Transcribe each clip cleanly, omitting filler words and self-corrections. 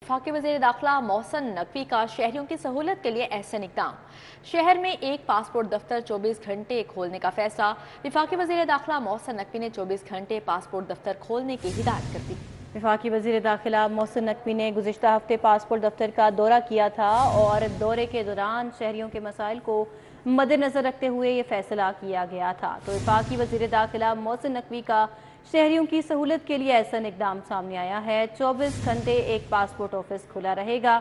वफाकी वज़ीर दाखिला मोहसिन नकवी का शहरियों की सहूलत के लिए एहसन इक़दाम। शहर में एक पासपोर्ट दफ्तर 24 घंटे खोलने का फैसला। वफाकी वज़ीर दाखिला मोहसिन नकवी ने 24 घंटे पासपोर्ट दफ्तर खोलने की हिदायत कर दी। वफाकी वज़ीर दाखिला मोहसिन नकवी ने गुज़िश्ता हफ्ते पासपोर्ट दफ्तर का दौरा किया था और दौरे के दौरान शहरियों के मसाइल को मद्देनज़र रखते हुए ये फैसला किया गया था। तो वफाकी वज़ीर दाखिला मोहसिन नकवी का शहरियों की सहूलत के लिए ऐसा इक़दाम सामने आया है। 24 घंटे एक पासपोर्ट ऑफिस खुला रहेगा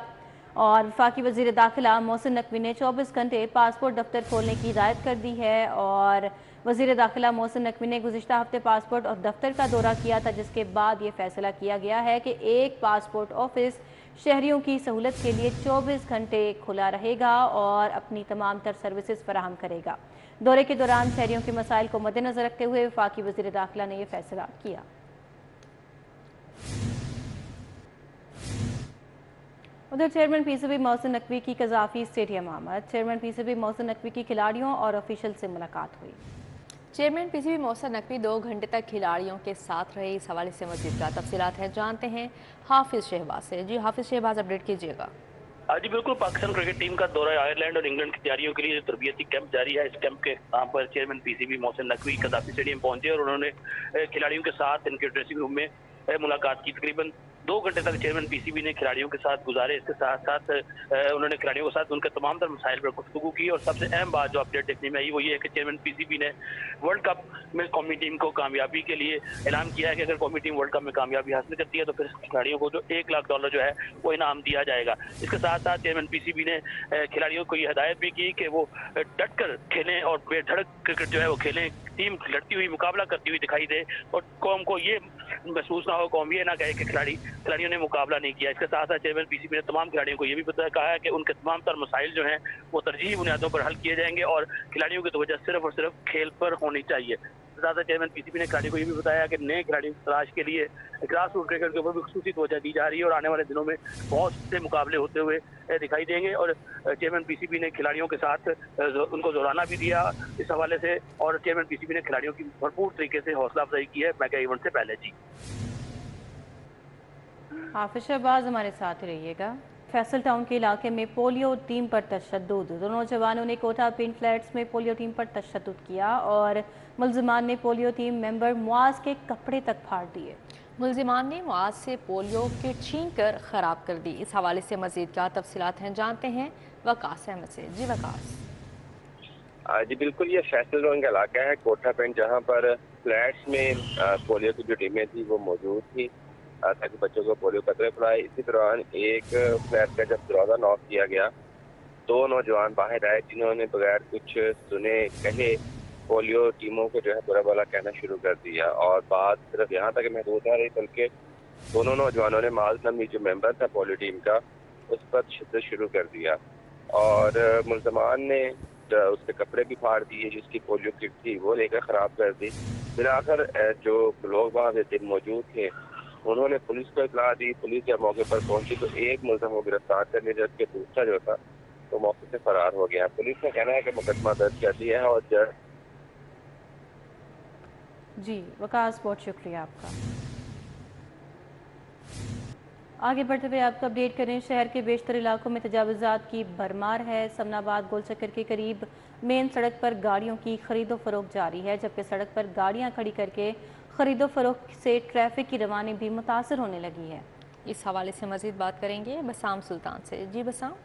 और वफाकी वज़ीर दाखिला मोहसिन नकवी ने 24 घंटे पासपोर्ट दफ्तर खोलने की हिदायत कर दी है। और वज़ीर दाखिला मोहसिन नकवी ने गुज़िश्ता हफ्ते पासपोर्ट और दफ्तर का दौरा किया था, जिसके बाद ये फैसला किया गया है कि एक पासपोर्ट ऑफिस शहरियों की सहूलत के लिए 24 घंटे खुला रहेगा और अपनी तमाम तर सर्विसेज फराहम करेगा। दौरे के दौरान शहरियों के मसाइल को मद्देनज़र रखते हुए वफाकी वज़ीर दाखिला ने यह फैसला किया। उधर चेयरमैन पीसीबी मोहसिन नकवी की कज़ाफ़ी स्टेडियम आमद। चेयरमैन पीसीबी मोहसिन नकवी की खिलाड़ियों और ऑफिशियल से मुलाकात हुई। चेयरमैन पीसीबी मोहसिन नकवी 2 घंटे तक खिलाड़ियों के साथ रहे। इस हवाले से मज़ीद क्या तफसीलात हैं जानते हैं हाफिज शहबाज से। जी हाफिज शहबाज, अपडेट कीजिएगा। जी बिल्कुल, पाकिस्तान क्रिकेट टीम का दौरा आयरलैंड और इंग्लैंड की तैयारियों के लिए तरबियती कैंप जारी है। इस कैंप के यहाँ पर chairman PCB Mohsin Naqvi Gaddafi stadium पहुंचे और उन्होंने खिलाड़ियों के साथ इनके ड्रेसिंग रूम में मुलाकात की। तकरीबन 2 घंटे तक चेयरमैन पीसीबी ने खिलाड़ियों के साथ गुजारे। इसके साथ साथ उन्होंने खिलाड़ियों के साथ उनके तमाम तर मसाइल पर गुफ्तगू की और सबसे अहम बात जो अपडेट देखने में आई वो ये है कि चेयरमैन पीसीबी ने वर्ल्ड कप में कौमी टीम को कामयाबी के लिए ऐलान किया है कि अगर कौमी टीम वर्ल्ड कप में कामयाबी हासिल करती है तो फिर खिलाड़ियों को जो $1 लाख जो है वो इनाम दिया जाएगा। इसके साथ साथ चेयरमैन पीसीबी ने खिलाड़ियों को ये हिदायत भी की कि वो डट कर खेलें और बेधड़क क्रिकेट जो है वो खेलें। टीम लड़ती हुई, मुकाबला करती हुई दिखाई दे और कौम को ये महसूस ना हो, कौम ये ना कहे कि खिलाड़ियों ने मुकाबला नहीं किया। इसके साथ साथ चेयरमैन पीसीबी ने तमाम खिलाड़ियों को ये भी कहा है कि उनके तमाम तर मसाइल जो हैं वो तरजीही बुनियादों पर हल किए जाएंगे और खिलाड़ियों की तवज्जो सिर्फ और सिर्फ खेल पर होनी चाहिए। ज़्यादा चेयरमैन पीसीबी ने खिलाड़ियों को ये भी बताया कि नए खिलाड़ियों की तलाश के लिए ग्रास रूट क्रिकेट के ऊपर भी खुसूसी तवज्जो दी जा रही है और आने वाले दिनों में बहुत से मुकाबले होते हुए दिखाई देंगे। और चेयरमैन पीसीबी ने खिलाड़ियों के साथ उनको जोराना भी दिया इस हवाले से और चेयरमैन पीसीबी ने खिलाड़ियों की भरपूर तरीके से हौसला अफजाई की है मेगा इवेंट से पहले। जी हाफिज शहबाज हमारे साथ ही रहिएगा। फैसल टाउन के इलाके में पोलियो टीम पर तशद्दुद। 2 नौजवानों ने कोटा पिन फ्लैट्स में पोलियो टीम पर तशद्दुद किया और मुल्जिमान ने पोलियो टीम मेंबर मुआज के कपड़े तक फाड़ दिए। मुल्जिमान ने मुआज से पोलियो किट छीन कर ख़राब कर दी। इस हवाले से मज़ीद क्या तफसीलात हैं जानते हैं वकास अहमद से। जी वकास। जी बिल्कुल, ये फैसल टाउन का इलाका है कोटा पिंड, जहाँ पर फ्लैट्स में पोलियो की जो टीमें थी वो मौजूद थी ताकि बच्चों को पोलियो कतरे पिलाए। इसी दौरान एक फ्लैट का जब दरवाज़ा नॉक किया गया, 2 नौजवान बाहर आए जिन्होंने बगैर कुछ सुने कहे पोलियो टीमों को जो है बुरा भला कहना शुरू कर दिया और बात सिर्फ यहाँ तक महदूद ना रही बल्कि दोनों नौजवानों ने माज नमी जो मेंबर था पोलियो टीम का उस पर शिद्दत शुरू कर दिया और मुल्ज़मान ने उसके कपड़े भी फाड़ दिए, जिसकी पोलियो किट थी वो लेकर ख़राब कर दी। फिर आखिर जो लोग वहाँ दिन मौजूद थे उन्होंने पुलिस को इतला दी। पुलिस जब मौके पर पहुंची तो एक मुल्ज़म को गिरफ्तार कर लिया जबकि दूसरा जो था तो मौके से फरार हो गया। पुलिस का कहना है कि मुकदमा दर्ज कर दिया है और जी वकास, बहुत शुक्रिया आपका। आगे बढ़ते हुए आपको अपडेट करें। शहर के बेशतर इलाकों में तजावुज़ात की भरमार है। समनाबाद गोल चक्कर के करीब मेन सड़क पर गाड़ियों की खरीदो फरोख्त जारी है, जबकि सड़क पर गाड़ियां खड़ी करके खरीदो फरोख्त से ट्रैफिक की रवानी भी मुतासर होने लगी है। इस हवाले से मज़ीद बात करेंगे बसाम सुल्तान से। जी बसाम।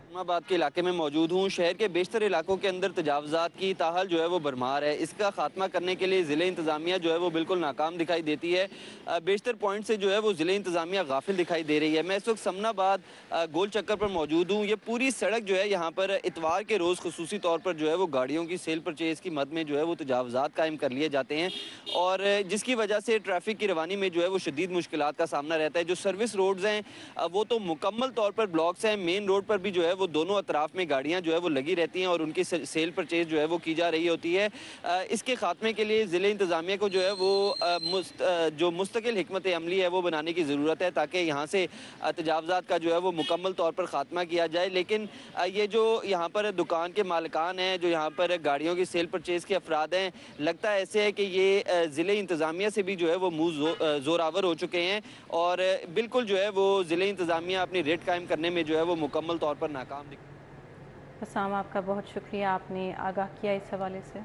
इस्लामाबाद के इलाके में मौजूद हूँ। शहर के बेशतर इलाकों के अंदर तजावुज़ात की ताहल जो है वो भरमार है। इसका खात्मा करने के लिए ज़िले इंतज़ामिया जो है वो बिल्कुल नाकाम दिखाई देती है। बेशतर पॉइंट से जो है वो ज़िले इंतज़ामिया गाफिल दिखाई दे रही है। मैं इस वक्त समनाबाद गोल चक्कर पर मौजूद हूँ। ये पूरी सड़क जो है यहाँ पर इतवार के रोज़ खुसूसी तौर पर जो है वो गाड़ियों की सेल परचेज़ की मद में जो है वो तजावुज़ात कायम कर लिए जाते हैं और जिसकी वजह से ट्रैफिक की रवानी में जो है वो शदीद मुश्किलात का सामना रहता है। जो सर्विस रोड्स हैं वो तो मुकम्मल तौर पर ब्लॉक्स हैं। मेन रोड पर भी जो है वो दोनों अतराफ में गाड़ियाँ जो है वो लगी रहती हैं और उनकी सेल परचेज जो है वो की जा रही होती है। इसके खात्मे के लिए ज़िले इंतज़ामिया को जो है वो जो मुस्तकिल हिकमत अमली है वो बनाने की ज़रूरत है, ताकि यहाँ से तजावज़ात का जो है वो मुकम्मल तौर पर ख़ात्मा किया जाए। लेकिन ये जो यहाँ पर दुकान के मालिकान हैं, जो यहाँ पर गाड़ियों की सेल परचेज़ के अफराद हैं, लगता है ऐसे है कि ये ज़िले इंतज़ामिया से भी जो है वो मुँह ज़ोरावर हो चुके हैं और बिल्कुल जो है वो ज़िले इंतज़ामिया अपनी रेट कायम करने में जो है वो मुकम्मल तौर पर नाकाम दिख। हसाम, आपका बहुत शुक्रिया, आपने आगाह किया इस हवाले से।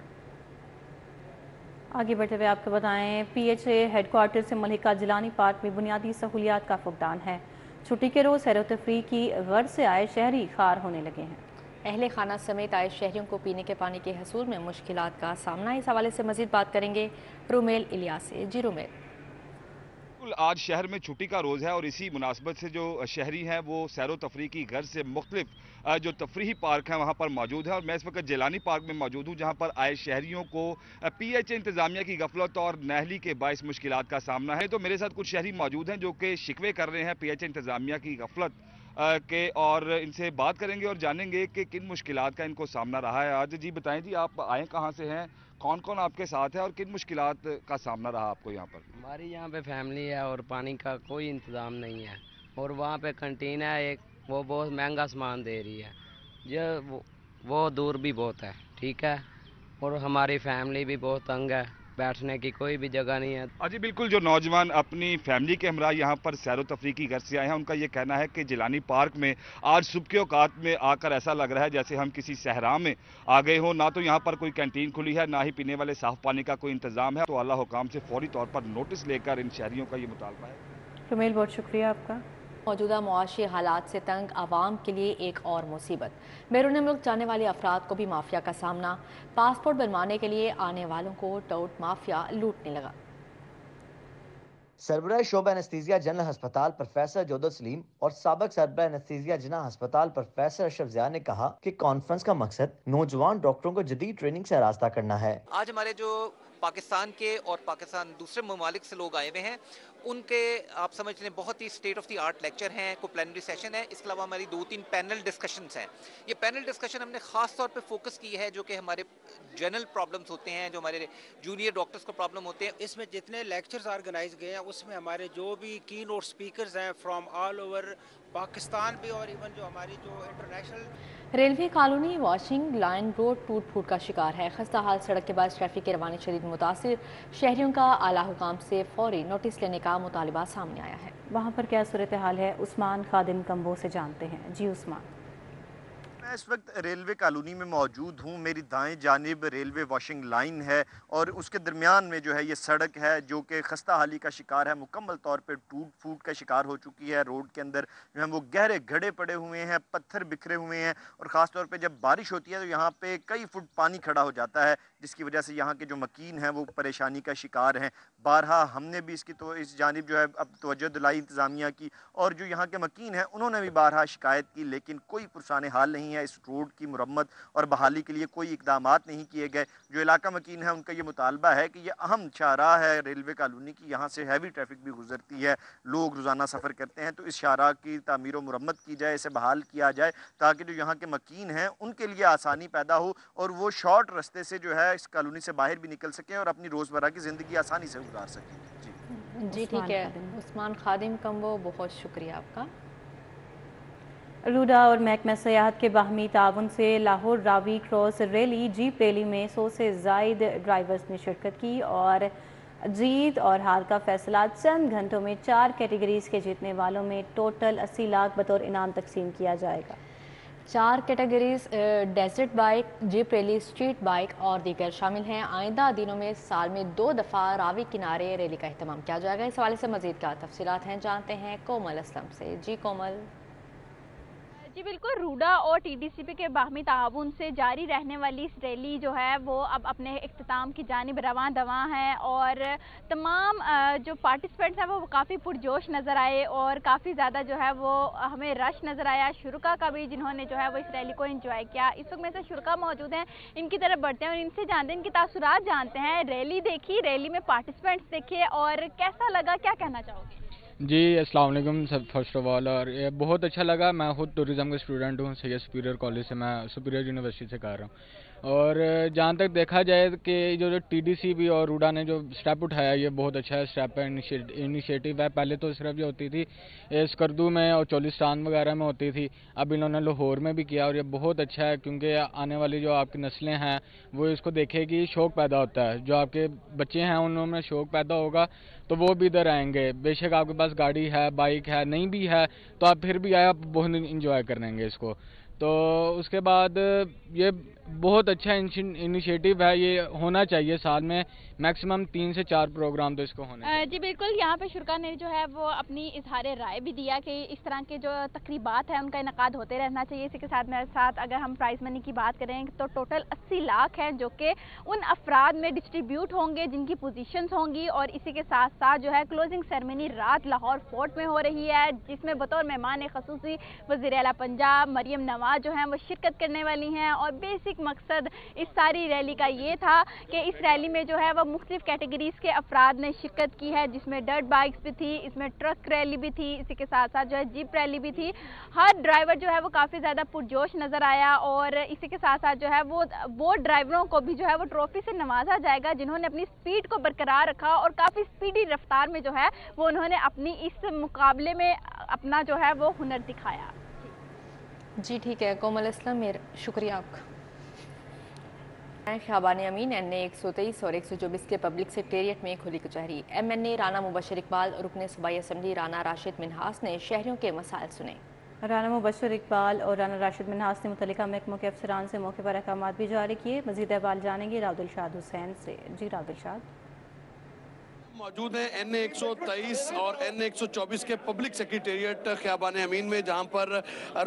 आगे बढ़ते हुए आपको बताएं, PHA हेडक्वार्टर से मलिका जिलानी पार्क में बुनियादी सहूलियात का फुकदान है। छुट्टी के रोज़ सैर व तफरीह की गर्ज से आए शहरी खार होने लगे हैं। अहले खाना समेत आए शहरियों को पीने के पानी के हसूल में मुश्किलात का सामना। इस हवाले से मजीद बात करेंगे रुमेल इलियास से। जी रुमेल। आज शहर में छुट्टी का रोज़ है और इसी मुनासबत से जो शहरी हैं वो सैर व तफरीह की गर्ज से मुख्तलिफ जो तफरीही पार्क हैं वहाँ पर मौजूद है और मैं इस वक्त जिलानी पार्क में मौजूद हूँ, जहाँ पर आए शहरियों को PHA इंतज़ामिया की गफलत और नाअहली के बाइस मुश्किलात का सामना है। तो मेरे साथ कुछ शहरी मौजूद हैं जो कि शिकवे कर रहे हैं PHA इंतज़ामिया की गफलत के, और इनसे बात करेंगे और जानेंगे कि किन मुश्किलात का इनको सामना रहा है। आज जी बताएं जी, आप आए कहाँ से हैं, कौन कौन आपके साथ है और किन मुश्किलात का सामना रहा आपको यहाँ पर? हमारी यहाँ पे फैमिली है और पानी का कोई इंतज़ाम नहीं है और वहाँ पे कंटीन है एक, वो बहुत महंगा सामान दे रही है, जो वो दूर भी बहुत है, ठीक है, और हमारी फैमिली भी बहुत तंग है, बैठने की कोई भी जगह नहीं है। अजी बिल्कुल, जो नौजवान अपनी फैमिली के हमरा यहाँ पर सैर व तफरीह की गर्ज से आए हैं, उनका ये कहना है कि जिलानी पार्क में आज सुबह के औकात में आकर ऐसा लग रहा है जैसे हम किसी सहरा में आ गए हों। ना तो यहाँ पर कोई कैंटीन खुली है, ना ही पीने वाले साफ पानी का कोई इंतजाम है। तो आला हुकाम से फौरी तौर पर नोटिस लेकर इन शहरियों का ये मुतालबा है। रुमेल, बहुत शुक्रिया आपका। मौजूदा मुआशी हालात से तंग आवाम के लिए एक और मुसीबत। बैरून मुल्क जाने वाले अफराद को भी माफिया का सामना। पासपोर्ट बनवाने के लिए आने वालों को टोट माफिया लूटने लगा। सरबराह शोबा एनेस्थीसिया जनरल हस्पताल प्रोफेसर जोधर सलीम और साबिक सरबराह एनेस्थीसिया जिना हस्पताल प्रोफेसर अशरफ ज़िया ने कहा कि कॉन्फ्रेंस का मकसद नौजवान डॉक्टरों को जदीद ट्रेनिंग से आरास्ता करना है। आज हमारे जो पाकिस्तान के और पाकिस्तान दूसरे ममालिक से लोग आए हुए हैं, उनके आप समझ लें बहुत ही state of the art lecture हैं, को प्लेनरी सेशन है, इसके अलावा हमारी 2-3 पैनल डिस्कशंस हैं। ये पैनल डिस्कशन हमने खास तौर पे फोकस की है जो कि हमारे जनरल प्रॉब्लम्स होते हैं, जो हमारे जूनियर डॉक्टर्स को प्रॉब्लम होते हैं। इसमें जितने लेक्चर्स ऑर्गेनाइज गए हैं उसमें हमारे जो भी की नोट स्पीकर्स हैं फ्रॉम ऑल ओवर पाकिस्तान भी और इवन जो हमारी जो international. Railway colony washing line road टूट फूट का शिकार है। खस्ता हाल सड़क के बाद ट्रैफिक की रवानी शदीद मुतासिर। शहरियों का आला हुकाम से फौरी नोटिस लेने का मुतालिबा सामने आया है। वहाँ पर क्या सूरत हाल है, उस्मान खादिम कम्बो से जानते हैं। जी उस्मान। मैं इस वक्त रेलवे कॉलोनी में मौजूद हूँ। मेरी दाएं जानिब रेलवे वॉशिंग लाइन है और उसके दरमियान में जो है ये सड़क है जो कि खस्ता हाली का शिकार है, मुकम्मल तौर पे टूट फूट का शिकार हो चुकी है। रोड के अंदर जो है वो गहरे गड्ढे पड़े हुए हैं, पत्थर बिखरे हुए हैं और ख़ास तौर पे जब बारिश होती है तो यहाँ पे कई फुट पानी खड़ा हो जाता है, जिसकी वजह से यहाँ के जो मकीन हैं वो परेशानी का शिकार हैं। बारहा हमने भी इसकी तो इस जानिब जो है अब तवज्जो दिलाई इंतज़ामिया की, और जो यहाँ के मकीन हैं उन्होंने भी बारहा शिकायत की, लेकिन कोई पुरसाने हाल नहीं है। इस रोड की मुरम्मत और बहाली के लिए कोई इकदामात नहीं किए गए। जो इलाका मकीन है उनका ये मुतालबा है कि ये अहम शाहराह है रेलवे कॉलोनी की, यहाँ से हैवी ट्रैफिक भी गुजरती है, लोग रोज़ाना सफ़र करते हैं, तो इस शाहराह की तामीर व मुरम्मत की जाए, इसे बहाल किया जाए ताकि जो यहाँ के मकीन हैं उनके लिए आसानी पैदा हो और वो शॉर्ट रास्ते से जो है इस कॉलोनी से बाहर भी निकल सकें और अपनी रोज़मर्रा की ज़िंदगी आसानी से गुजार सकें। जी ठीक है उस्मान खादिम कम्बो, बहुत शुक्रिया आपका। रूडा और महकमा सयाहत के बाहमी ताउन से Lahore Ravi cross rally jeep rally में 100 से ज़ायद ड्राइवर्स ने शिरकत की और जीत और हार का फैसला चंद घंटों में 4 कैटेगरीज के जीतने वालों में टोटल 80 लाख बतौर इनाम तकसीम किया जाएगा। 4 categories desert bike, jeep rally, street bike और दीगर शामिल हैं। आइंदा दिनों में साल में 2 दफ़ा रावी किनारे रैली का अहतमाम किया जाएगा। इस हवाले से मज़ीद क्या तफसीलात हैं जानते हैं कोमल असलम से। जी कोमल। जी बिल्कुल, रूडा और टीडीसीपी के बाहमी ताउन से जारी रहने वाली इस रैली जो है वो अब अपने इख्तिताम की जानिब रवां दवां है और तमाम जो पार्टिसिपेंट्स हैं वो काफ़ी पुरजोश नज़र आए और काफ़ी ज़्यादा जो है वो हमें रश नज़र आया। शुरुका का भी जिन्होंने जो है वो इस रैली को एंजॉय किया। इस वक्त में से शुरुका मौजूद हैं, इनकी तरफ बढ़ते हैं और इनसे जानते हैं, इनकी तासुरात जानते हैं। रैली देखी, रैली में पार्टिसिपेंट्स देखे और कैसा लगा, क्या कहना चाहोगे? جی السلام علیکم سب فرسٹ آف آل، اور یہ بہت اچھا لگا. میں خود ٹورزم کا اسٹوڈنٹ ہوں، سید سپیریئر کالج سے، میں سپیریئر یونیورسٹی سے کر رہا ہوں. اور جہاں تک دیکھا جائے کہ جو ٹی ڈی سی بھی اور روڈا نے جو اسٹیپ اٹھایا یہ بہت اچھا اسٹیپ ہے، انیشیٹو ہے. پہلے تو صرف یہ ہوتی تھی اسکردو میں اور چولستان وغیرہ میں ہوتی تھی، اب انہوں نے لاہور میں بھی کیا، اور یہ بہت اچھا ہے کیونکہ آنے والی جو آپ کی نسلیں ہیں وہ اس کو دیکھے گی، شوق پیدا ہوتا ہے. جو آپ کے بچے ہیں انہوں میں شوق پیدا ہوگا تو وہ بھی ادھر آئیں گے. بے شک آپ کے پاس گاڑی ہے، بائک ہے، نہیں بھی ہے تو آپ پھر بھی آئے، آپ بہت انجوائے کریں گے اس کو. تو اس کے بعد یہ بہت اچھا انیشیٹو ہے، یہ ہونا چاہیے سال میں میکسیمم 3 سے 4 پروگرام تو اس کو ہونے چاہیے. جی بالکل، یہاں پہ شرکا نے جو ہے وہ اپنی اظہار رائے بھی دیا کہ اس طرح کے جو تقریبات ہیں ان کا انعقاد ہوتے رہنا چاہیے. اسی کے ساتھ میرے ساتھ اگر ہم پرائز منی کی بات کریں تو ٹوٹل 80 لاکھ ہیں جو کہ ان افراد میں ڈسٹریبیوٹ ہوں گے جن کی پوزیشنز ہوں گی. اور اسی کے ساتھ ساتھ جو ہے کلوزنگ سیرمنی رات لاہور فورٹ میں ہو رہی ہے جس میں بطور مہمان خصوصی وزیر اعلیٰ پنجاب مریم نواز جو ہیں وہ شرکت کرنے والی ہیں. اور بیسک مقصد اس ساری ریلی کا یہ تھا کہ اس ریلی میں جو ہے وہ مختلف کیٹیگریز کے افراد نے شرکت کی ہے، جس میں ڈرٹ بائکس بھی تھی، اس میں ٹرک ریلی بھی تھی، اسی کے ساتھ ساتھ جو ہے جیپ ریلی بھی تھی. ہر ڈرائیور جو ہے وہ کافی زیادہ پرجوش نظر آیا. اور اسی کے ساتھ ساتھ جو ہے وہ ڈرائیوروں کو بھی جو ہے وہ ٹرافی سے نوازا جائے گا جنہوں نے اپنی سپیڈ کو برقرار رکھا اور کافی سپیڈی رفتار میں جو ہے وہ انہوں نے اپنی اس مقابلے میں اپنا جو ہے وہ ہنر دکھایا. جی ٹھیک ہے کومل اسلم، شکریہ آپ کا. شعبان امین NA 123 اور 124 کے پبلک سیکریٹریٹ میں کھلی کچہری. MNA رانا مبشر اقبال، رکن صوبائی اسمبلی رانا راشد منہاس نے شہریوں کے مسائل سنے. رانا مبشر اقبال اور رانا راشد منہاس نے متعلقہ محکموں کے افسران سے موقع پر احکامات بھی جاری کیے. مزید احوال جانیں گے راود الشاد حسین سے. جی راود الشاد. موجود ہیں NA 123 اور NA 124 کے پبلک سیکریٹریٹ خیابان امین میں، جہاں پر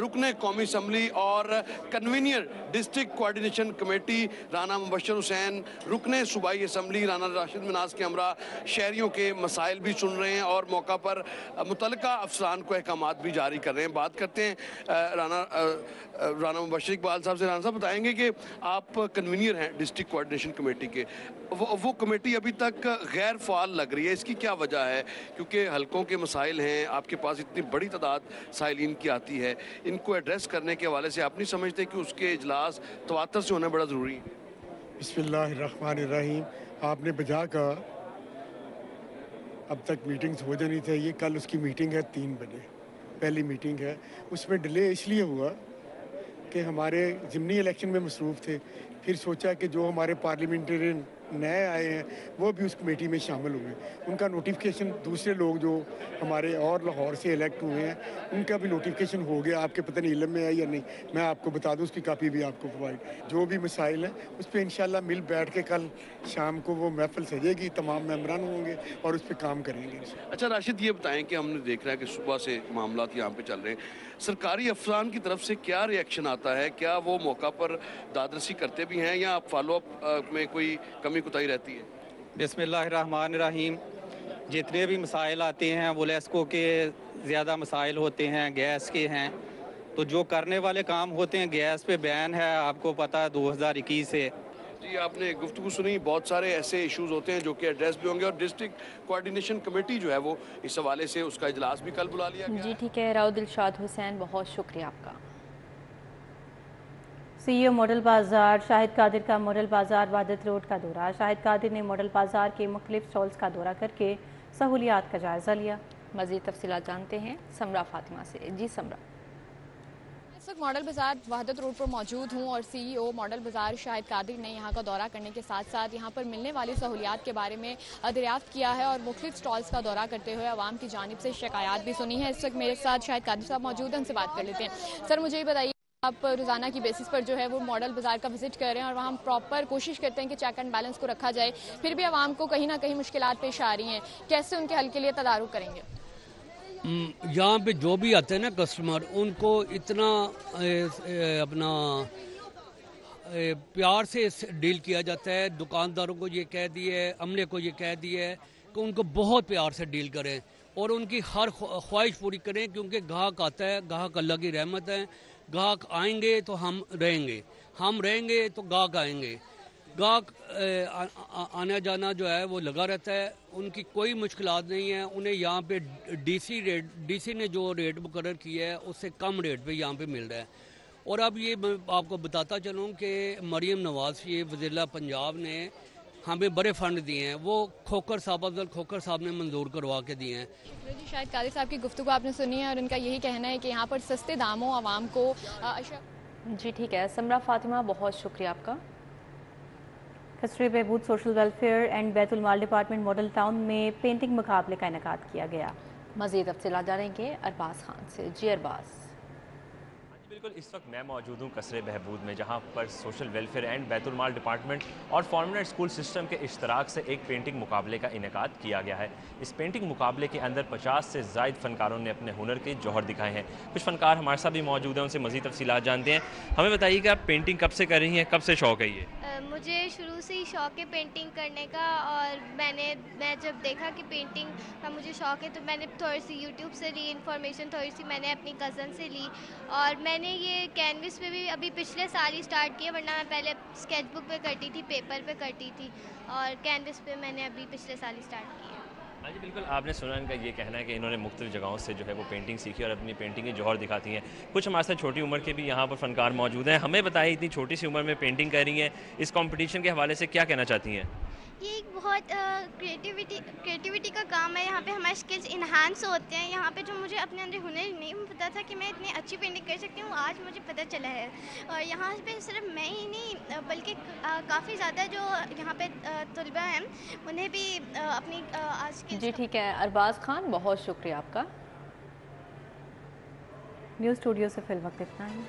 رکن قومی اسمبلی اور convener district coordination committee Rana Mubashir Hussain, رکن صوبائی اسمبلی رانا راشد منہاس کے ہمراہ شہریوں کے مسائل بھی سن رہے ہیں اور موقع پر متعلقہ افسران کو احکامات بھی جاری کر رہے ہیں. بات کرتے ہیں رانا مبشر اقبال صاحب سے. رانا صاحب بتائیں گے کہ آپ کنوینئر ہیں ڈسٹرکٹ کوارڈینیشن کمیٹی کے، وہ کمیٹی ابھی تک غیر فعال لگ رہی ہے، اس کی کیا وجہ ہے؟ کیونکہ حلقوں کے مسائل ہیں، آپ کے پاس اتنی بڑی تعداد سائلین کی آتی ہے، ان کو ایڈریس کرنے کے حوالے سے آپ نہیں سمجھتے کہ اس کے اجلاس تواتر سے ہونا بڑا ضروری ہے؟ بسم اللہ الرحمن الرحیم. آپ نے بجا کہا اب تک میٹنگز ہو جانی چاہیے. کل اس کی میٹنگ ہے 3 بجے، پہلی میٹنگ ہے. اس میں ڈیلے اس لیے ہوا کہ ہمارے ضمنی الیکشن میں مصروف تھے. پھر سوچا کہ جو ہمارے پارلیمنٹرین نئے آئے ہیں وہ بھی اس کمیٹی میں شامل ہوئے. ان کا نوٹیفیکیشن دوسرے لوگ جو ہمارے اور لاہور سے الیکٹ ہوئے ہیں ان کا بھی نوٹیفیکیشن ہو گیا. آپ کے پتہ نہیں علم میں ہے یا نہیں، میں آپ کو بتا دوں، اس کی کاپی بھی آپ کو پرووائڈ. جو بھی مسائل ہیں اس پہ انشاءاللہ مل بیٹھ کے کل شام کو وہ محفل سجے گی، تمام ممبران ہوں گے اور اس پہ کام کریں گے. اچھا راشد، یہ بتائیں کہ ہم نے دیکھ رہا ہے کہ صبح سے معاملات یہاں پہ چل رہے ہیں، سرکاری افسران کی طرف سے کیا ری ایکشن آتا ہے؟ کیا وہ موقع پر دادرسی کرتے بھی ہیں یا فالو اپ میں کوئی کمی کوتاہی رہتی ہے؟ بسم اللہ الرحمن الرحیم. جتنے بھی مسائل آتے ہیں وہ لیسکو کے زیادہ مسائل ہوتے ہیں، گیس کے ہیں، تو جو کرنے والے کام ہوتے ہیں، گیس پہ بین ہے آپ کو پتہ ہے 2021 سے. جی آپ نے گفتگو سنی، بہت سارے ایسے ایشوز ہوتے ہیں جو کہ ایڈریس بھی ہوں گے، اور ڈسٹرکٹ کوارڈینیشن کمیٹی جو ہے وہ اس حوالے سے اس کا اجلاس بھی کل بلا لیا گیا. جی ٹھیک ہے راود الشاد حسین، بہت شکریہ آپ کا. CEO ماڈل بازار شاہد قادر کا ماڈل بازار وحدت روڈ کا دورہ. شاہد قادر نے ماڈل بازار کے مختلف سٹالز کا دورہ کر کے سہولیات کا جائزہ لیا. مزید تفصیلات جانتے ہیں سمرا فاطمہ سے. جی سمرا. اس وقت ماڈل بازار وحدت روڈ پر موجود ہوں اور CEO ماڈل بازار شاہد قادر نے یہاں کا دورہ کرنے کے ساتھ ساتھ یہاں پر ملنے والی سہولیات کے بارے میں دریافت کیا ہے اور مختلف سٹالز کا دورہ کرتے ہوئے عوام کی جانب سے شکایات بھی سنی ہیں. اس وقت میرے ساتھ شاہد قادر صاحب موجود ہیں، ان سے بات کر لیتے ہیں. سر مجھے یہ بتائیے، آپ روزانہ کی بیسس پر جو ہے وہ ماڈل بازار کا وزٹ کر رہے ہیں اور وہاں پراپر کوشش کرتے ہیں کہ چیک اینڈ بیلنس کو رکھا جائے، پھر بھی عوام کو کہیں نہ کہیں مشکلات پیش آ رہی ہیں، کیسے ان کے حل کے لیے تدارک کریں گے؟ یہاں پہ جو بھی آتے ہیں نا کسٹمر، ان کو اتنا اپنا پیار سے ڈیل کیا جاتا ہے. دکانداروں کو یہ کہہ دیے، عملے کو یہ کہہ دیے کہ ان کو بہت پیار سے ڈیل کریں اور ان کی ہر خواہش پوری کریں، کیونکہ گاہک آتا ہے، گاہک اللہ کی رحمت ہے. گاہک آئیں گے تو ہم رہیں گے، ہم رہیں گے تو گاہک آئیں گے. गाहक आना जाना जो है वो लगा रहता है, उनकी कोई मुश्किलात नहीं है। उन्हें यहाँ पे डीसी ने जो रेट मुकर्रर किया है उससे कम रेट पे यहाँ पे मिल रहा है। और अब ये मैं आपको बताता चलूँ कि मरीम नवाज ये वज़ीर पंजाब ने हमें बड़े फंड दिए हैं, वो खोखर साहब अफजल खोखर साहब ने मंजूर करवा के दिए हैं। शुक्रिया जी, शाहिद कादिर साहब की गुफ्तगू आपने सुनी है और उनका यही कहना है कि यहाँ पर सस्ते दामों आवाम को जी ठीक है समरा फातिमा, बहुत शुक्रिया आपका। कस्बे बहबूद सोशल वेलफेयर एंड बैतुल माल डिपार्टमेंट मॉडल टाउन में पेंटिंग मुकाबले का इनेकाद किया गया। मज़ीद तफसीलात जानेंगे अरबाज खान से। जी अरबाज। बिल्कुल, इस वक्त मैं मौजूद हूँ कस्बे बहबूद में, जहाँ पर सोशल वेलफेयर एंड बैतुल माल डिपार्टमेंट और फॉर्मनेट स्कूल सिस्टम के इश्तराक से एक पेंटिंग मुकाबले का इनेकाद किया गया है। इस पेंटिंग मुकाबले के अंदर 50 से ज़ायद फ़नकारों ने अपने हुनर के जौहर दिखाए हैं। कुछ फ़नकार हमारे साथ भी मौजूद हैं, उनसे मज़ीद तफसीलात जानते हैं। हमें बताइए कि आप पेंटिंग कब से कर रही हैं, कब से शौक़ है ये? मुझे शुरू से ही शौक़ है पेंटिंग करने का, और मैं जब देखा कि पेंटिंग का मुझे शौक़ है तो मैंने थोड़ी सी यूट्यूब से ली इन्फॉर्मेशन, थोड़ी सी मैंने अपनी कज़न से ली, और मैंने ये कैनवस पे भी अभी पिछले साल ही स्टार्ट किया, वरना मैं पहले स्केच बुक पे करती थी, पेपर पे करती थी, और कैनवस पे मैंने अभी पिछले साल ही स्टार्ट किया। हाँ जी बिल्कुल, आपने सुना इनका ये कहना है कि इन्होंने मुख्तलिफ जगहों से जो है वो पेंटिंग सीखी और अपनी पेंटिंग के जौहर दिखाती हैं। कुछ हमारे साथ छोटी उम्र के भी यहाँ पर फ़नकार मौजूद हैं। हमें बताइए, इतनी छोटी सी उम्र में पेंटिंग कर रही हैं, इस कंपटीशन के हवाले से क्या कहना चाहती हैं? ये एक बहुत क्रिएटिविटी का काम है। यहाँ पे हमारे स्किल्स इन्हांस होते हैं। यहाँ पे जो मुझे अपने अंदर हुनर नहीं पता था कि मैं इतनी अच्छी पेंटिंग कर सकती हूँ, आज मुझे पता चला है। और यहाँ पे सिर्फ मैं ही नहीं बल्कि काफ़ी ज़्यादा जो यहाँ पे तलबा हैं उन्हें भी अपनी आज की। जी ठीक है अरबाज खान, बहुत शुक्रिया आपका। न्यूज़ स्टूडियो से फिल वक्त इतना ही।